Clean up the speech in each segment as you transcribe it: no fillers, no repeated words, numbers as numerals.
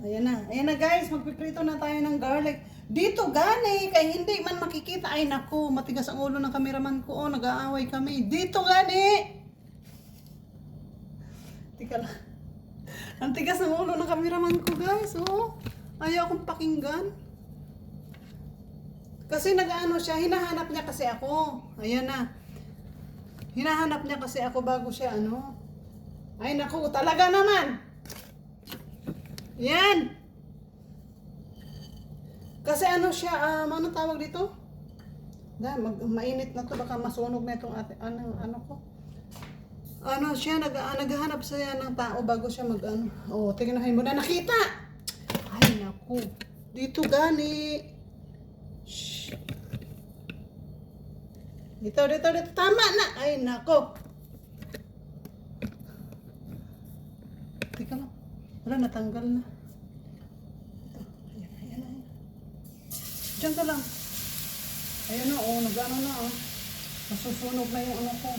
Ayan na guys, magpiprito na tayo ng garlic. Dito gani, kay hindi man makikita. Ay naku, matigas ang ulo ng cameraman ko. Oh, nag-aaway kami. Dito gani. Tika lang. Ang tigas ng ulo ng cameraman ko guys. Oh, ayaw akong pakinggan. Kasi nag-ano siya, hinahanap niya kasi ako. Ayan na. Hinahanap niya kasi ako bago siya ano. Ay naku, talaga naman. Yan. Kasi ano siya, ano tawag dito? Mainit na to, baka masunog na itong ano ko. Ano siya, naghahanap siya ng tao bago siya mag-ano. Oh, tingnan mo na, nakita! Ay, naku. Dito gani. Shh. Dito. Tama na. Ay, naku. Teka lang. Wala, natanggal na. Ayan. Diyan ka lang. Ayan na, nag-ano na, Nasusunog na yung ano ko.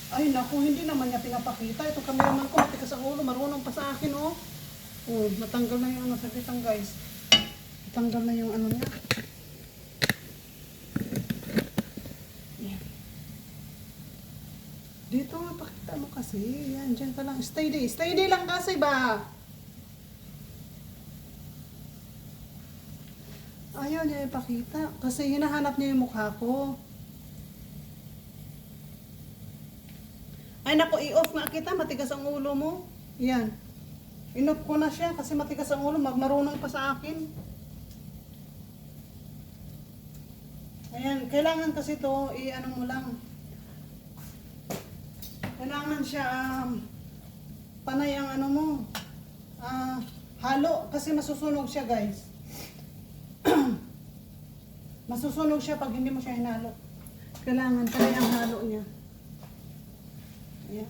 Ay, naku, hindi naman niya pinapakita. Ito cameraman ko, matikas ang ulo, marunong pa sa akin, natanggal na yung sakitan, guys. Natanggal na yung ano niya. Ayan. Dito nga, pakita mo kasi. Yan, dyan ka lang. Stay day lang kasi ba? Ayaw niya ipakita. Kasi hinahanap niya yung mukha ko. Ay naku, i-off nga kita. Matigas ang ulo mo. Yan. In-off ko na siya kasi matigas ang ulo. Marunong pa sa akin. Ayan. Kailangan kasi to i-ano mo lang. Kailangan siya panay ang ano mo. Halo. Kasi masusunog siya guys. Masusunog siya pag hindi mo siya hinalo. Kailangan panay ang halo niya. Ayan.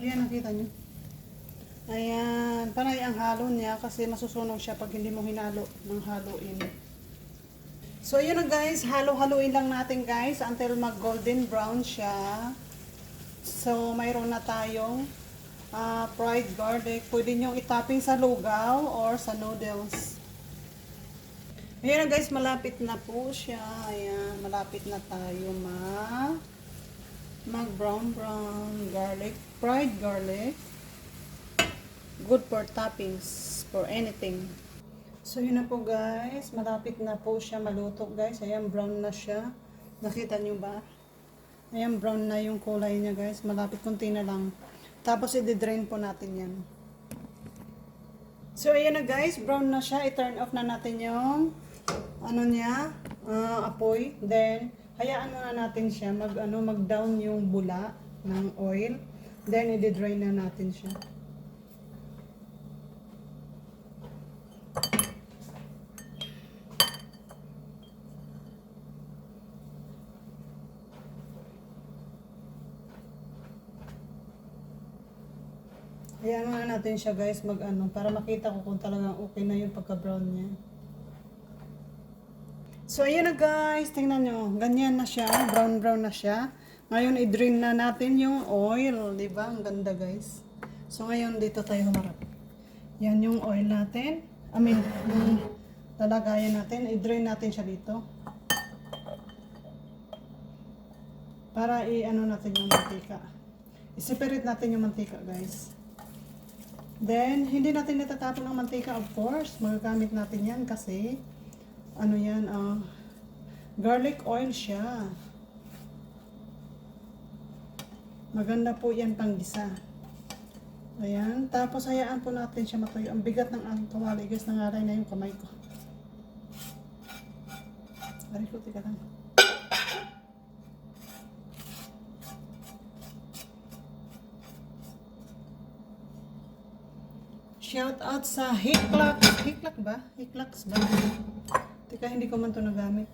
Ayan, nakita nyo. Ayan, panay ang halo niya kasi masusunog siya pag hindi mo hinalo ng haluin. So, yun na guys, halo-haluin lang natin guys until mag-golden brown siya. So, mayroon na tayong fried garlic. Pwede nyo itaping sa lugaw or sa noodles. Ayan na guys, malapit na po siya. Ayan, malapit na tayo mag-brown garlic. Fried garlic. Good for toppings, for anything. So, yun na po guys. Malapit na po siya maluto guys. Ayan, brown na siya. Nakita nyo ba? Ayan, brown na yung kulay niya guys. Malapit, konti na lang. Tapos, i-drain po natin yan. So, ayan na guys. Brown na siya. I-turn off na natin yung ano niya, apoy. Then, hayaan muna natin siya. Mag-down yung bula ng oil. Then, i-drain na natin siya. Hayaan muna natin siya guys para makita ko kung talagang okay na yung pagka-brown niya. So ayan na guys, tingnan nyo, ganyan na siya, brown na siya. Ngayon i-drain na natin yung oil, di ba? Ang ganda guys. So ngayon dito tayo humarap. Yan yung oil natin. Yung lalagayan natin, i-drain natin siya dito. Para i-ano natin yung mantika. I-separate natin yung mantika guys. Then, hindi natin natatapon ang mantika, of course. Magagamit natin yan kasi, garlic oil siya. Maganda po yan panggisa. Ayan. Tapos, hayaan po natin siya matuyo. Ang bigat ng kawali, guys. Nangaray na yung kamay ko. Aray ko, tika lang. Shout out sa Hiklak. Hiklak ba? Hiklaks ba? Teka, hindi ko man ito nagamit.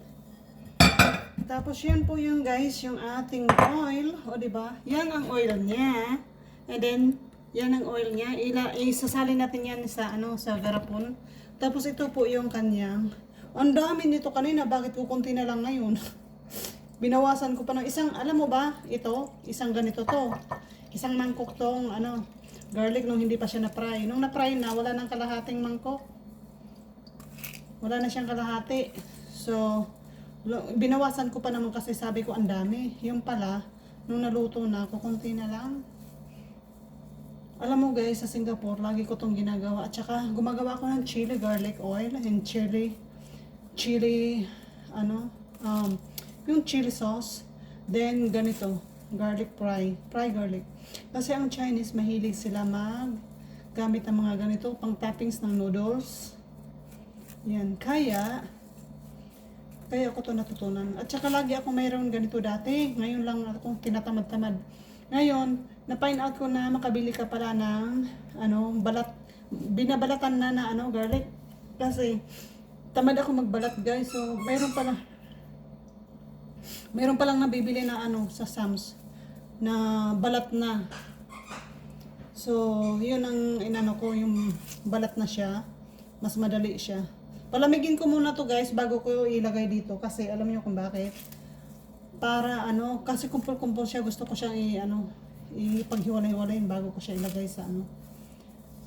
Tapos yan po yung guys, yung ating oil. O diba? Yan ang oil niya. And then, yan ang oil niya. Isasalin natin yan sa garapon. Tapos ito po yung kanyang. Ang dami nito kanina. Bakit kukunti na lang ngayon? binawasan ko pa ng isang, alam mo ba, ito, isang ganito to. Isang mangkok tong, ano, garlic nung hindi pa siya na-fry. Nung na-fry na, wala nang kalahating mangkok. Wala na siyang kalahati. So, binawasan ko pa naman kasi sabi ko ang dami. Yung pala, nung naluto na, kukunti na lang. Alam mo guys, sa Singapore, lagi ko tong ginagawa. At saka, gumagawa ko ng chili garlic oil and chili, yung chili sauce. Then, ganito, garlic fry garlic. Kasi ang Chinese, mahilig sila gamit ng mga ganito, pang toppings ng noodles. Yan, kaya ako to natutunan. At saka lagi ako mayroon ganito dati. Ngayon lang ako tinatamad-tamad. Ngayon, na-find out ko na makabili ka pala ng, binabalatan na garlic. Kasi, tamad ako magbalat guys. So, mayroon palang nabibili na sa Sam's na balat na. So, yun ang inano ko, yung balat na siya. Mas madali siya. Palamigin ko muna to guys bago ko ilagay dito kasi alam niyo kung bakit. Para kasi kumpul-kumpul siya, gusto ko siyang ipaghiwalay-hiwalayin bago ko siya ilagay sa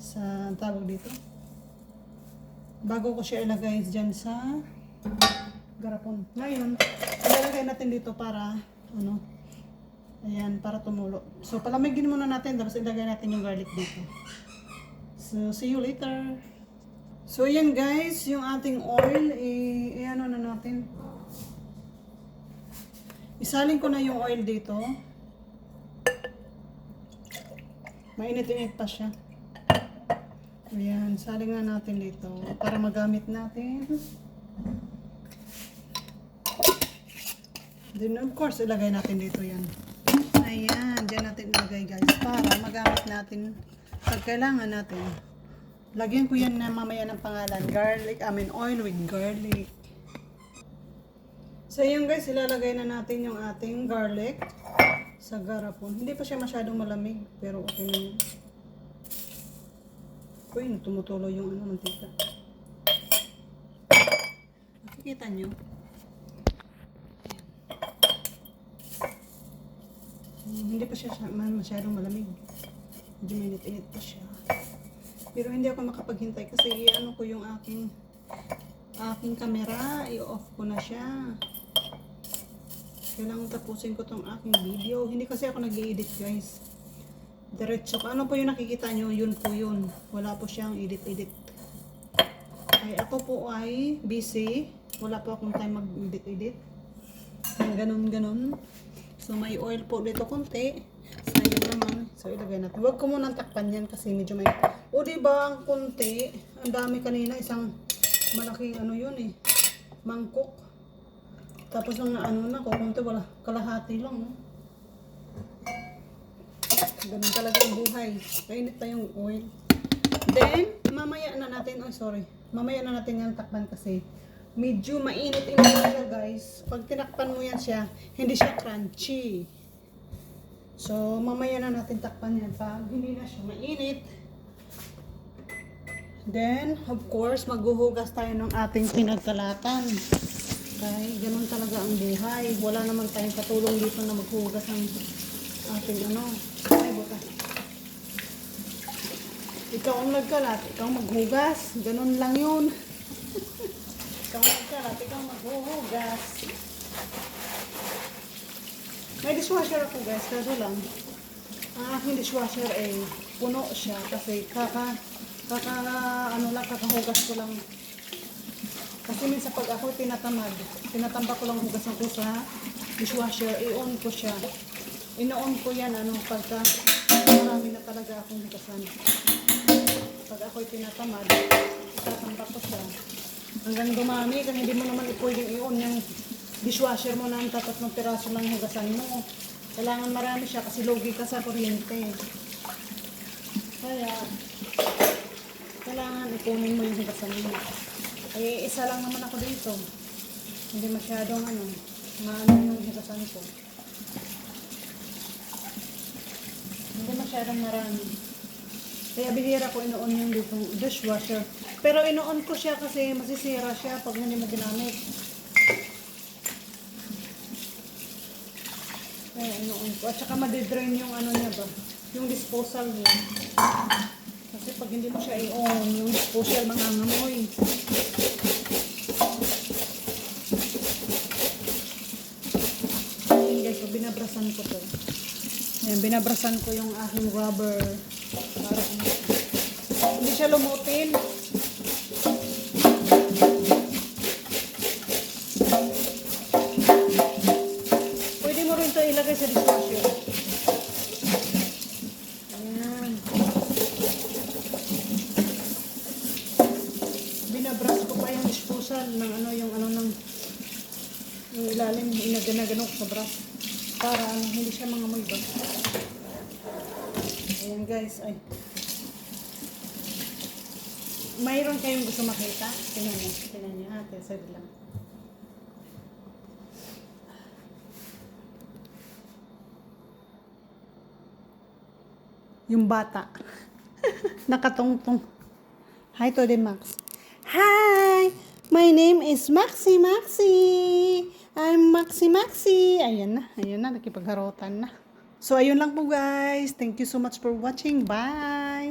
sa tawag dito. Bago ko siya ilagay diyan sa garapon. Ngayon, ilalagay natin dito para ayan, para tumulo. So palamigin muna natin tapos ilagay natin yung garlic dito. So see you later. So yan guys, yung ating oil, na natin. Isalin ko na yung oil dito. Mainit-init pa siya. Ayan, saling na natin dito para magamit natin. Then of course, ilagay natin dito yan. Ayan, dyan natin ilagay guys para magamit natin pag kailangan natin. Lagyan ko yan na mamaya ng pangalan, oil with garlic. So yun guys, ilalagay na natin yung ating garlic sa garapon. Hindi pa siya masyadong malamig, pero okay na yun. Uy, tumutulo yung mantika. Nakikita nyo? Hindi pa siya masyadong malamig. Medyo mainit-init pa siya. Pero hindi ako makapaghintay kasi ko yung aking camera, i-off ko na siya. Kailangan tapusin ko tong aking video. Hindi kasi ako nag-i-edit guys. Diretso ko. Ano po yung nakikita nyo? Yun po yun. Wala po siyang edit-edit. Ay, ako po ay busy. Wala po akong time mag-edit-edit. Ganon-ganon. So may oil po dito konti. Sayang naman. So ilagay natin. Huwag ko munang takpan yan kasi medyo may... O diba ang konti, ang dami kanina, isang malaking mangkok. Tapos nung kukunti, wala, kalahati lang. Ganun talaga ang buhay. Kainit pa yung oil. Then, mamaya na natin yan takpan kasi medyo mainit-init siya guys. Pag tinakpan mo yan siya, hindi siya crunchy. So, mamaya na natin takpan yan pag hindi na siya mainit. Then, of course, maghuhugas tayo ng ating pinagkalatan. Okay, ganun talaga ang buhay. Wala naman tayong katulong dito na maghuhugas ng ating Ay, buka. Ikaw ang nagkalat, ikaw maghugas. Ganun lang yun. Ikaw ang nagkalat, ikaw maghuhugas. May dishwasher ako guys, kaso lang. Ang aking dishwasher puno siya kasi kakahugas ko lang. Kasi minsan pag ako tinatambak ko lang hugasan ko sa dishwasher, i-on ko siya. Ino-on ko yan, pagka marami na talaga akong hugasan. Pag ako'y tinatamad, itatambak ko siya. Hanggang dumami, kasi hindi mo naman pwedeng i-on yung dishwasher mo na ang 3 piraso lang hugasan mo. Kailangan marami siya kasi logi ka sa kuryente. Kaya, kailangan ipunin mo yung hugasan mo. Isa lang naman ako dito. Hindi masyadong yung hugasan ko. Hindi masyadong marami. Kaya bihira ko ino-on yung dito dishwasher. Pero ino-on ko siya kasi masisira siya pag hindi mo ginamit. Noon ko. At saka madidrain yung ano niya ba? Yung disposal niya. Kasi pag hindi mo siya i-on, yung disposal mangangamoy. Ayan guys, so binabrasan ko to. Ayan, binabrasan ko yung aking rubber. Para hindi siya lumutin. Pwede mo rin ito ilagay sa dishwasher. Ayan. Binabras ko pa yung disposal ng ano, yung ilalim, inaganaganok sa brush. Para hindi siya mangamoy ba. Ayan guys, ay. Mayroon kayong gusto makita? Tingnan niyo ha, sabi lang. Yung bata. Nakatungtong. Hi to the Max. Hi! My name is Maxi Maxi. I'm Maxi Maxi. Ayan na, nakipagharotan na. So, ayun lang po guys. Thank you so much for watching. Bye!